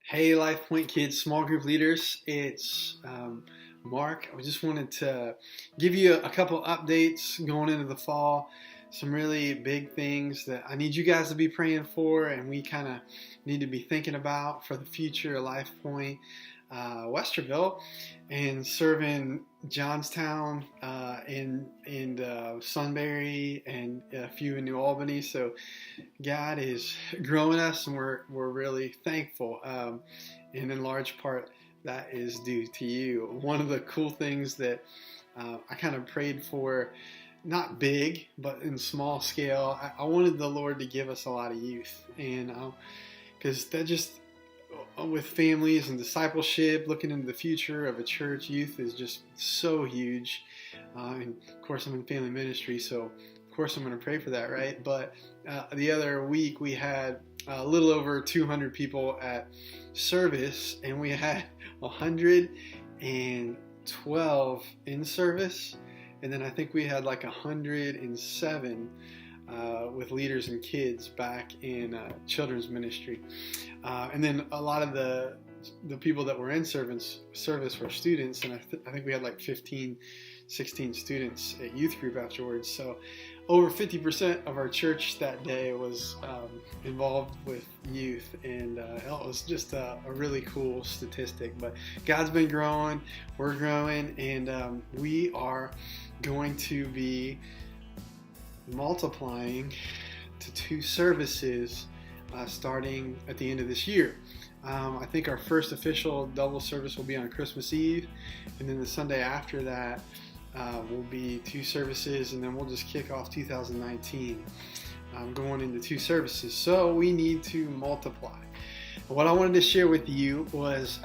Hey, Life Point Kids, small group leaders. It's Mark. I just wanted to give you a couple updates going into the fall. Some really big things that I need you guys to be praying for, and we kind of need to be thinking about for the future of Life Point Westerville and serving Johnstown and Sunbury and a few in New Albany. So God is growing us, and we're really thankful. And in large part, that is due to you. One of the cool things that I kind of prayed for, not big, but in small scale, I wanted the Lord to give us a lot of youth, and because that just with families and discipleship, looking into the future of a church, youth is just so huge. And of course, I'm in family ministry, so of course I'm going to pray for that, right? But the other week we had a little over 200 people at service, and we had 112 in service, and then I think we had like 107 with leaders and kids back in children's ministry. And then a lot of the people that were in service were students, and I think we had like 15, 16 students at youth group afterwards. So over 50% of our church that day was involved with youth, and it was just a really cool statistic. But God's been growing, we're growing, and we are going to be multiplying to 2 services starting at the end of this year. I think our first official double service will be on Christmas Eve, and then the Sunday after that will be 2 services, and then we'll just kick off 2019 going into 2 services. So we need to multiply. What I wanted to share with you was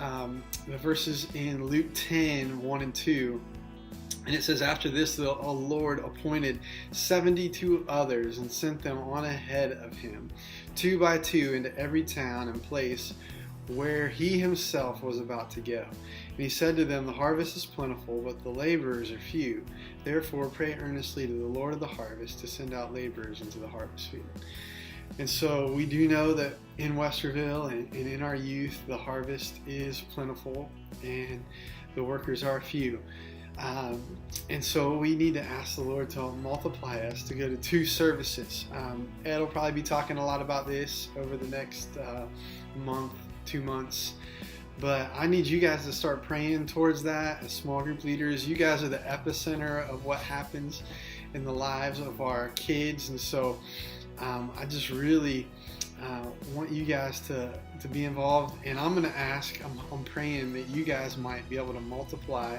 the verses in Luke 10, 1 and 2. And it says, after this, the Lord appointed 72 others and sent them on ahead of him, 2 by 2, into every town and place where he himself was about to go. And he said to them, the harvest is plentiful, but the laborers are few. Therefore, pray earnestly to the Lord of the harvest to send out laborers into the harvest field. And so we do know that in Westerville and in our youth, the harvest is plentiful and the workers are few. And so we need to ask the Lord to multiply us to go to 2 services. Ed will probably be talking a lot about this over the next month, 2 months. But I need you guys to start praying towards that as small group leaders. You guys are the epicenter of what happens in the lives of our kids. And so I just really want you guys to be involved. And I'm going to ask, I'm praying that you guys might be able to multiply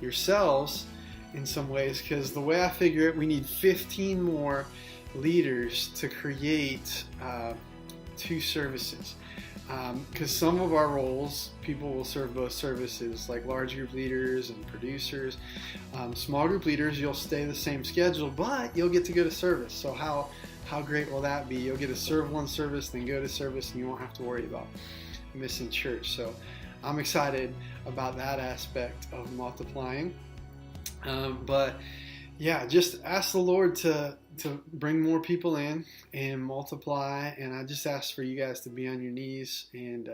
yourselves in some ways, because the way I figure it, we need 15 more leaders to create 2 services. Because some of our roles, people will serve both services, like large group leaders and producers. Small group leaders, you'll stay the same schedule, but you'll get to go to service. So how great will that be? You'll get to serve one service, then go to service, and you won't have to worry about missing church. So I'm excited about that aspect of multiplying. But yeah, just ask the Lord to bring more people in and multiply. And I just ask for you guys to be on your knees. And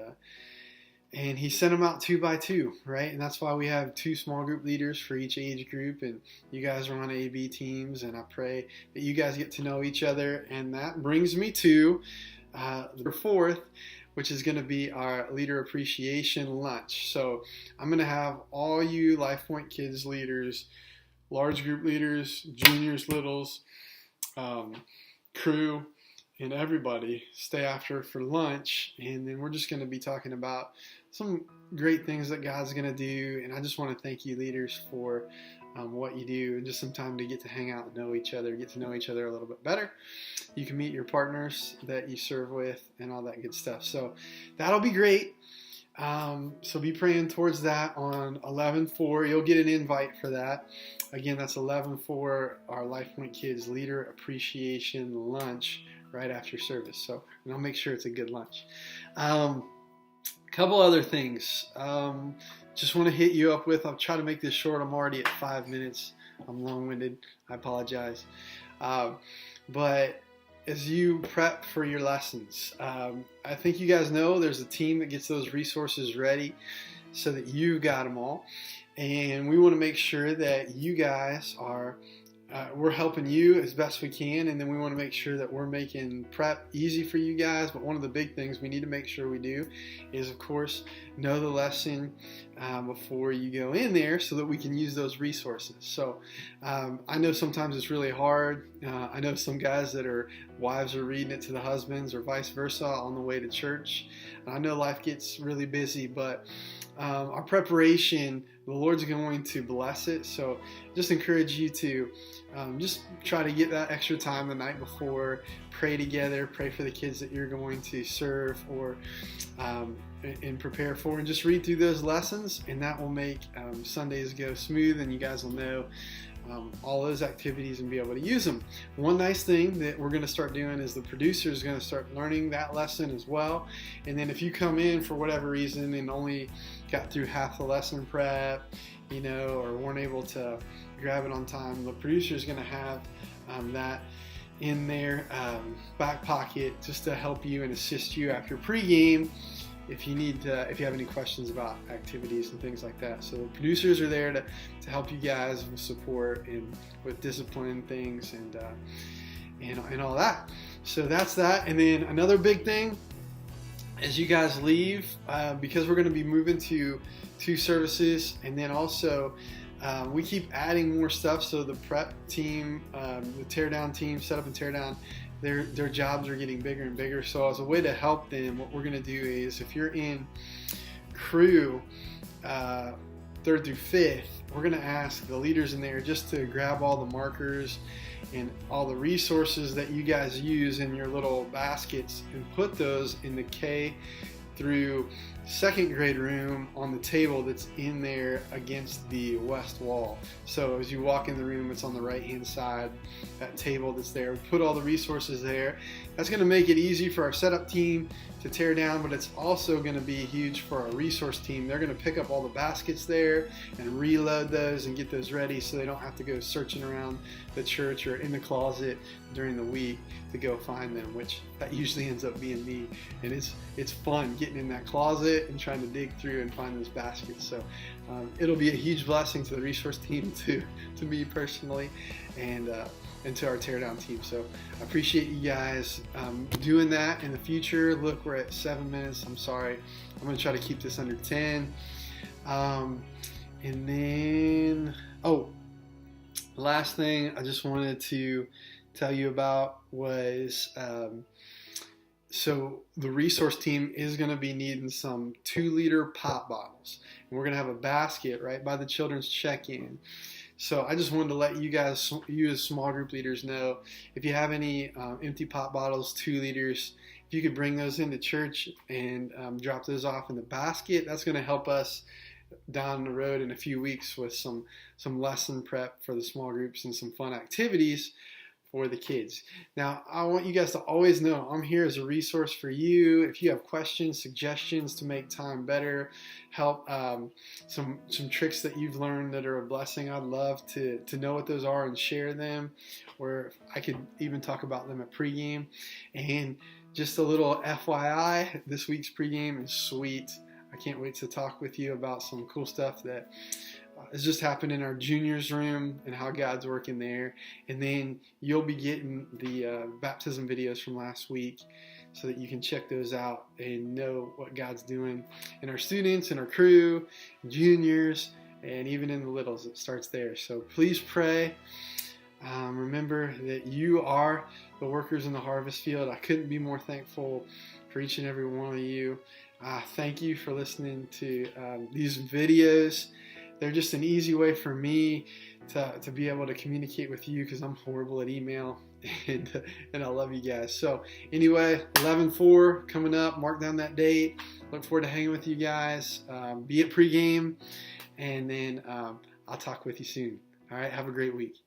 he sent them out 2 by 2, right? And that's why we have 2 small group leaders for each age group. And you guys are on A/B teams. And I pray that you guys get to know each other. And that brings me to the 4th, which is going to be our leader appreciation lunch. So I'm going to have all you Life Point Kids leaders, large group leaders, juniors, littles, crew, and everybody stay after for lunch. And then we're just going to be talking about some great things that God's going to do. And I just want to thank you leaders for what you do, and just some time to get to hang out and know each other, get to know each other a little bit better. You can meet your partners that you serve with and all that good stuff. So that'll be great. So be praying towards that on 11/4. You'll get an invite for that. Again, that's 11/4, our Life Point Kids Leader Appreciation Lunch right after service. So, and I'll make sure it's a good lunch. Couple other things. Just want to hit you up with. I'll try to make this short. I'm already at 5 minutes. I'm long-winded. I apologize. But as you prep for your lessons, I think you guys know there's a team that gets those resources ready so that you've got them all. And we want to make sure that you guys are, we're helping you as best we can, and then we want to make sure that we're making prep easy for you guys. But one of the big things we need to make sure we do is, of course, know the lesson before you go in there so that we can use those resources. So I know sometimes it's really hard. I know some guys that are wives are reading it to the husbands or vice versa on the way to church. I know life gets really busy, but our preparation, the Lord's going to bless it. So just encourage you to just try to get that extra time the night before, pray together, pray for the kids that you're going to serve or and prepare for, and just read through those lessons, and that will make Sundays go smooth, and you guys will know all those activities and be able to use them. One nice thing that we're going to start doing is the producer is going to start learning that lesson as well. And then if you come in for whatever reason and only got through half the lesson prep, or weren't able to grab it on time, the producer is going to have that in their back pocket just to help you and assist you after pregame if you have any questions about activities and things like that. So the producers are there to help you guys with support and with discipline things and all that. So that's that. And then another big thing, as you guys leave, because we're going to be moving to 2 services, and then also we keep adding more stuff. So the prep team, the teardown team, setup and teardown, their jobs are getting bigger and bigger. So as a way to help them, what we're going to do is, if you're in crew 3rd through 5th, we're going to ask the leaders in there just to grab all the markers and all the resources that you guys use in your little baskets and put those in the K through 2nd grade room on the table that's in there against the west wall. So as you walk in the room, it's on the right hand side, that table that's there. Put all the resources there. That's going to make it easy for our setup team to tear down, but it's also going to be huge for our resource team. They're going to pick up all the baskets there and reload those and get those ready so they don't have to go searching around the church or in the closet during the week to go find them, which that usually ends up being me. And it's fun getting in that closet and trying to dig through and find those baskets. So it'll be a huge blessing to the resource team, to me personally, and to our teardown team. So I appreciate you guys doing that in the future. Look, we're at 7 minutes. I'm sorry. I'm going to try to keep this under 10. And then, last thing I just wanted to tell you about was, so the resource team is going to be needing some 2-liter pop bottles. And we're going to have a basket right by the children's check-in. So I just wanted to let you guys, you as small group leaders, know if you have any empty pop bottles, 2 liters, if you could bring those into church and drop those off in the basket, that's going to help us down the road in a few weeks with some lesson prep for the small groups and some fun activities for the kids. Now, I want you guys to always know I'm here as a resource for you. If you have questions, suggestions to make time better, help, some tricks that you've learned that are a blessing, I'd love to know what those are and share them, or I could even talk about them at pregame. And just a little FYI, this week's pregame is sweet. I can't wait to talk with you about some cool stuff that has just happened in our juniors room and how God's working there. And then you'll be getting the baptism videos from last week so that you can check those out and know what God's doing in our students, in our crew, juniors, and even in the littles. It starts there. So please pray. Remember that you are the workers in the harvest field. I couldn't be more thankful for each and every one of you. Thank you for listening to these videos. They're just an easy way for me to be able to communicate with you, because I'm horrible at email, and I love you guys. So anyway, 11/4 coming up. Mark down that date. Look forward to hanging with you guys. Be at pregame, and then I'll talk with you soon. All right, have a great week.